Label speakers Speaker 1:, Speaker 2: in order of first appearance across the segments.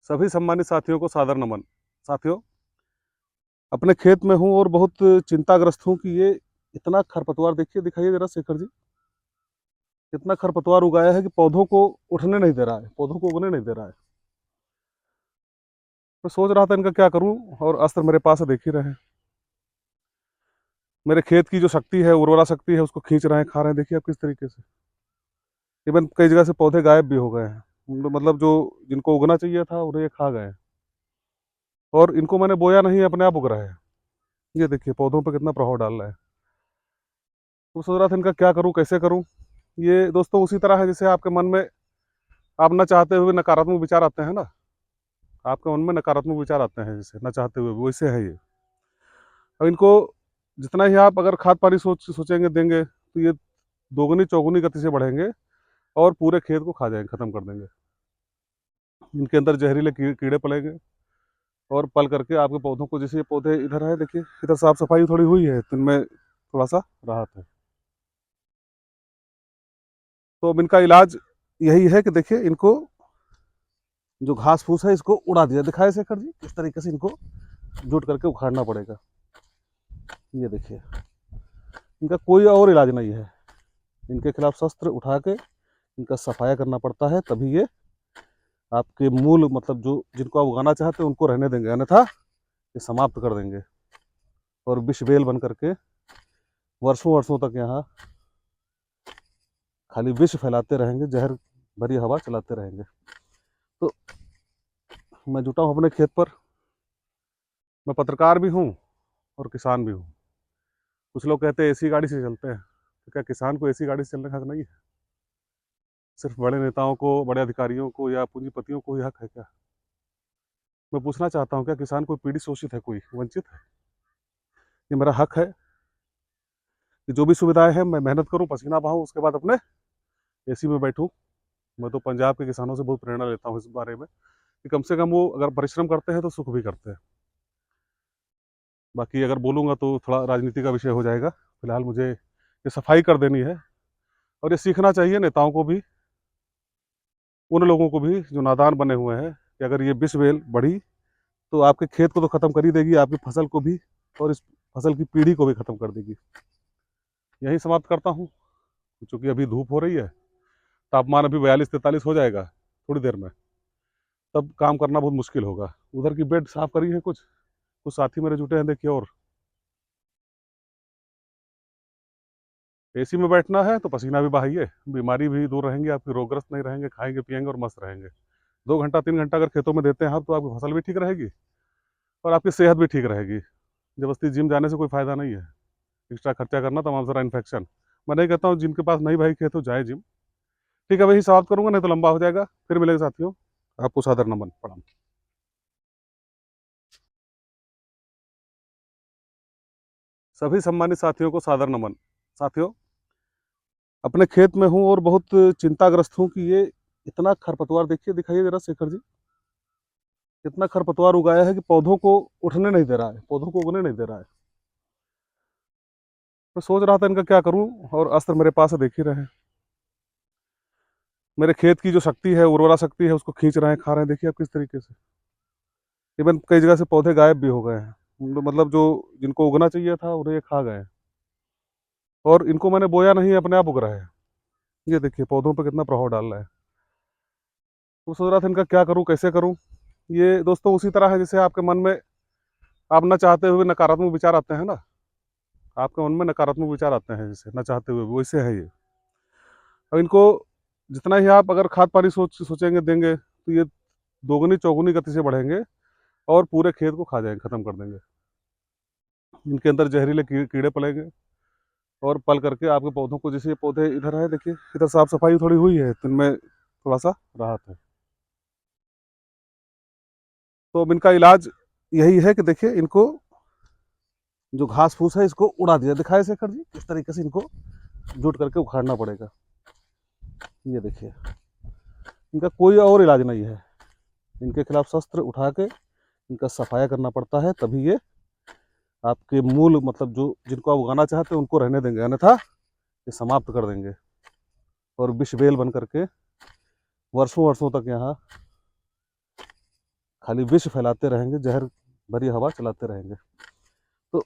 Speaker 1: सभी सम्मानित साथियों को सादर नमन। साथियों, अपने खेत में हूँ और बहुत चिंताग्रस्त हूँ कि ये इतना खरपतवार देखिए, दिखाइए जरा शेखर जी, इतना खरपतवार उगाया है कि पौधों को उठने नहीं दे रहा है, पौधों को उगने नहीं दे रहा है। मैं सोच रहा था इनका क्या करूं, और अस्त्र मेरे पास है, देख ही रहे हैं। मेरे खेत की जो शक्ति है, उर्वरा शक्ति है, उसको खींच रहे हैं, खा रहे हैं। देखिए आप किस तरीके से। इवन कई जगह से पौधे गायब भी हो गए हैं, मतलब जो जिनको उगना चाहिए था उन्हें ये खा गए हैं। और इनको मैंने बोया नहीं, अपने आप उग रहे हैं। ये देखिए पौधों पर कितना प्रभाव डाल रहा है। तो सोच रहा था इनका क्या करूं, कैसे करूं। ये दोस्तों उसी तरह है जैसे आपके मन में आप न चाहते हुए नकारात्मक विचार आते हैं ना, आपके मन में नकारात्मक विचार आते हैं जैसे न चाहते हुए, वैसे है ये। अब इनको जितना ही आप अगर खाद पानी सोचेंगे देंगे, तो ये दोगुनी चौगुनी गति से बढ़ेंगे और पूरे खेत को खा जाएंगे, खत्म कर देंगे। इनके अंदर जहरीले कीड़े पलेंगे और पल करके आपके पौधों को, जैसे ये पौधे इधर है, देखिए इधर साफ सफाई थोड़ी हुई है तो इनमें थोड़ा सा राहत है। तो अब इनका इलाज यही है कि देखिए इनको जो घास फूस है इसको उड़ा दिया, दिखाए शेखर जी इस तरीके से इनको जुट करके उखाड़ना पड़ेगा। ये देखिए, इनका कोई और इलाज नहीं है। इनके खिलाफ शस्त्र उठा के इनका सफाया करना पड़ता है, तभी ये आपके मूल, मतलब जो जिनको आप उगाना चाहते हैं उनको रहने देंगे, अन्यथा ये समाप्त कर देंगे और विष बेल बन करके वर्षों वर्षों तक यहाँ खाली विष फैलाते रहेंगे, जहर भरी हवा चलाते रहेंगे। तो मैं जुटा हूँ अपने खेत पर। मैं पत्रकार भी हूँ और किसान भी हूँ। कुछ लोग कहते हैं एसी गाड़ी से चलते हैं, तो क्या किसान को एसी गाड़ी से चलने का हक नहीं है? सिर्फ बड़े नेताओं को, बड़े अधिकारियों को या पूंजीपतियों को ही हक है क्या? मैं पूछना चाहता हूँ, क्या किसान कोई पीड़ित शोषित है, कोई वंचित है? ये मेरा हक है कि जो भी सुविधाएं हैं मैं मेहनत करूँ, पसीना बहाऊं, उसके बाद अपने एसी में बैठूं। मैं तो पंजाब के किसानों से बहुत प्रेरणा लेता हूँ इस बारे में कि कम से कम वो अगर परिश्रम करते हैं तो सुख भी करते हैं। बाकी अगर बोलूँगा तो थोड़ा राजनीति का विषय हो जाएगा। फिलहाल मुझे ये सफाई कर देनी है, और ये सीखना चाहिए नेताओं को भी, उन लोगों को भी जो नादान बने हुए हैं, कि अगर ये विष बेल बढ़ी तो आपके खेत को तो खत्म कर ही देगी, आपकी फसल को भी, और इस फसल की पीढ़ी को भी खत्म कर देगी। यहीं समाप्त करता हूँ, क्योंकि अभी धूप हो रही है, तापमान अभी 42-43 हो जाएगा थोड़ी देर में, तब काम करना बहुत मुश्किल होगा। उधर की बेड साफ करी है, कुछ कुछ साथी मेरे जुटे हैं देखिए। और एसी में बैठना है तो पसीना भी बहाइए, बीमारी भी दूर रहेंगी आपकी, रोगग्रस्त नहीं रहेंगे, खाएंगे पिएंगे और मस्त रहेंगे। 2 घंटा 3 घंटा अगर खेतों में देते हैं आप, तो आपकी फसल भी ठीक रहेगी और आपकी सेहत भी ठीक रहेगी। जबरदस्ती जिम जाने से कोई फायदा नहीं है, एक्स्ट्रा खर्चा करना, तमाम सारा इन्फेक्शन। मैं नहीं कहता हूँ जिनके पास नहीं भाई खेत हो जाए जिम। ठीक है, वही समाप्त करूंगा, नहीं तो लंबा हो जाएगा। फिर मिलेंगे साथियों, आपको सादर नमन, प्रणाम। सभी सम्मानित साथियों को सादर नमन। साथियों, अपने खेत में हूँ और बहुत चिंताग्रस्त हूँ कि ये इतना खरपतवार देखिए, दिखाइए जरा शेखर जी, इतना खरपतवार उगाया है कि पौधों को उठने नहीं दे रहा है, पौधों को उगने नहीं दे रहा है। मैं सोच रहा था इनका क्या करूं, और अस्त्र मेरे पास है, देख ही रहे हैं। मेरे खेत की जो शक्ति है, उर्वरा शक्ति है, उसको खींच रहे हैं, खा रहे हैं। देखिए आप किस तरीके से। इवन कई जगह से पौधे गायब भी हो गए हैं, मतलब जो जिनको उगना चाहिए था उन्हें ये खा गए हैं। और इनको मैंने बोया नहीं, अपने आप उग रहे हैं। ये देखिए पौधों पर कितना प्रभाव डाल रहा है। तो सोच रहा था इनका क्या करूं, कैसे करूं। ये दोस्तों उसी तरह है जैसे आपके मन में आप न चाहते हुए नकारात्मक विचार आते हैं ना, आपके मन में नकारात्मक विचार आते हैं जैसे न चाहते हुए, वैसे है ये। अब इनको जितना ही आप अगर खाद पानी सोचेंगे देंगे, तो ये दोगुनी चौगुनी गति से बढ़ेंगे और पूरे खेत को खा जाएंगे, खत्म कर देंगे। इनके अंदर जहरीले कीड़े पलेंगे और पल करके आपके पौधों को, जैसे ये पौधे इधर है, देखिए इधर साफ सफाई थोड़ी हुई है तो इनमें थोड़ा सा राहत है। तो अब इनका इलाज यही है कि देखिए इनको जो घास फूस है इसको उड़ा दिया, दिखाए शेखर जी इस तरीके से इनको जुट करके उखाड़ना पड़ेगा। ये देखिए, इनका कोई और इलाज नहीं है। इनके खिलाफ शस्त्र उठा के इनका सफाया करना पड़ता है, तभी ये आपके मूल, मतलब जो जिनको आप उगाना चाहते हैं उनको रहने देंगे, अन्यथा ये समाप्त कर देंगे और विष बेल बन करके वर्षों वर्षों तक यहाँ खाली विष फैलाते रहेंगे, जहर भरी हवा चलाते रहेंगे। तो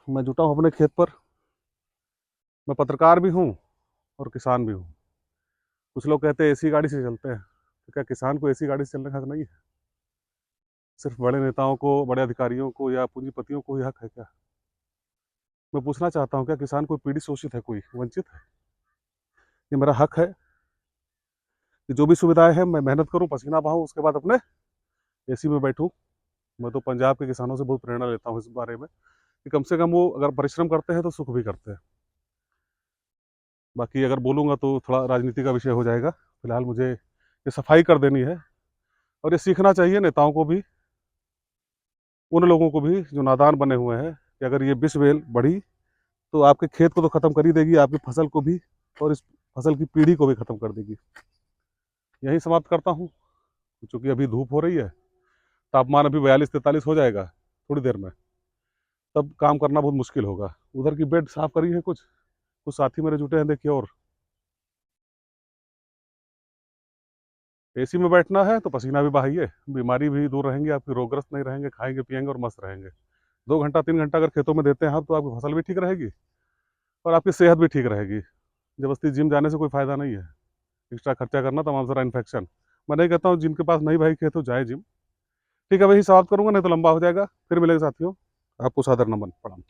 Speaker 1: मैं जुटा हूँ अपने खेत पर। मैं पत्रकार भी हूँ और किसान भी हूँ। कुछ लोग कहते हैं एसी गाड़ी से चलते हैं, तो क्या किसान को एसी गाड़ी से चलने का हक नहीं है? सिर्फ बड़े नेताओं को, बड़े अधिकारियों को या पूंजीपतियों को ही हक है क्या? मैं पूछना चाहता हूँ, क्या किसान कोई पीड़ित शोषित है, कोई वंचित है? ये मेरा हक है कि जो भी सुविधाएं हैं मैं मेहनत करूँ, पसीना बहाऊं, उसके बाद अपने एसी में बैठूं। मैं तो पंजाब के किसानों से बहुत प्रेरणा लेता हूँ इस बारे में कि कम से कम वो अगर परिश्रम करते हैं तो सुख भी करते हैं। बाकी अगर बोलूँगा तो थोड़ा राजनीति का विषय हो जाएगा। फिलहाल मुझे ये सफाई कर देनी है, और ये सीखना चाहिए नेताओं को भी, उन लोगों को भी जो नादान बने हुए हैं, कि अगर ये विष बेल बढ़ी तो आपके खेत को तो ख़त्म कर ही देगी, आपकी फसल को भी, और इस फसल की पीढ़ी को भी ख़त्म कर देगी। यहीं समाप्त करता हूँ, क्योंकि अभी धूप हो रही है, तापमान अभी 42-43 हो जाएगा थोड़ी देर में, तब काम करना बहुत मुश्किल होगा। उधर की बेड साफ करी है, कुछ कुछ साथी मेरे जुटे हैं देखिए। और एसी में बैठना है तो पसीना भी बहाइए, बीमारी भी दूर रहेंगी आपकी, रोगग्रस्त नहीं रहेंगे, खाएंगे पिएंगे और मस्त रहेंगे। 2 घंटा 3 घंटा अगर खेतों में देते हैं आप, तो आपकी फसल भी ठीक रहेगी और आपकी सेहत भी ठीक रहेगी। जबरदस्ती जिम जाने से कोई फायदा नहीं है, एक्स्ट्रा खर्चा करना, तमाम सारा इन्फेक्शन। मैं नहीं कहता हूँ जिनके पास नहीं भाई खेत हो जाए जिम। ठीक है, वही समाप्त करूंगा, नहीं तो लंबा हो जाएगा। फिर मिलेंगे साथियों। आपको सादर नमन, प्रणाम।